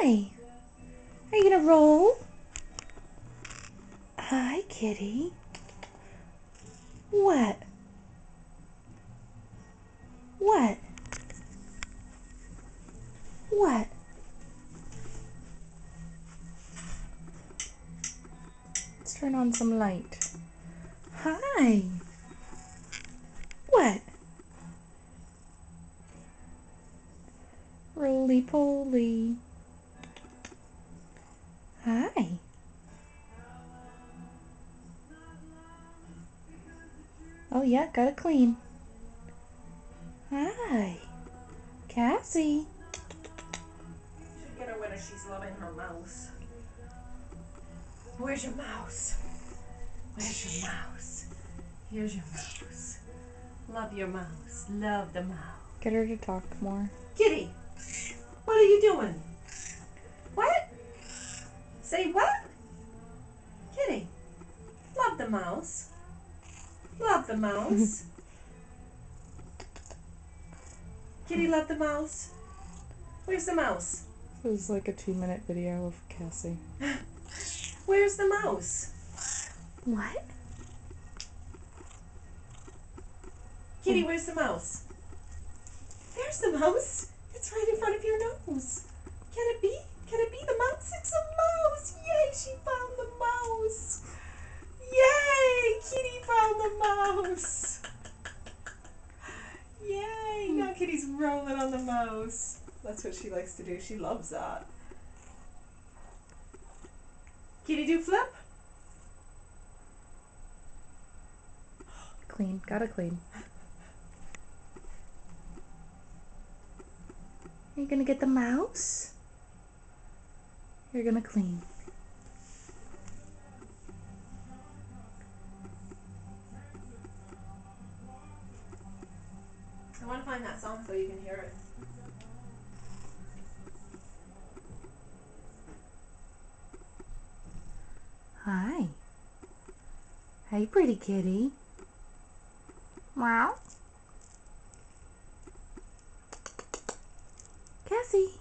Hi. Are you gonna roll? Hi, kitty. What? What? What? Let's turn on some light. Hi. What? Roly-poly. Hi. Oh yeah, gotta clean. Hi. Cassie. Should get her when she's loving her mouse. Where's your mouse? Where's your mouse? Here's your mouse. Love your mouse. Love the mouse. Get her to talk more. Kitty, what are you doing? What? Say what? Kitty, love the mouse. Love the mouse. Kitty, love the mouse. Where's the mouse? This is like a 2-minute video of Cassie. Where's the mouse? What? Kitty, where's the mouse? There's the mouse. It's right in front of your nose. Can it be? Can it be the mouse? It's a mouse. Yay, she found the mouse. Yay, Kitty found the mouse. Yay, now Kitty's rolling on the mouse. That's what she likes to do. She loves that. Kitty, do flip? Clean. Gotta clean. Are you gonna get the mouse? You're gonna clean. I want to find that song so you can hear it. Hi. Hey, pretty kitty. Meow. Cassie.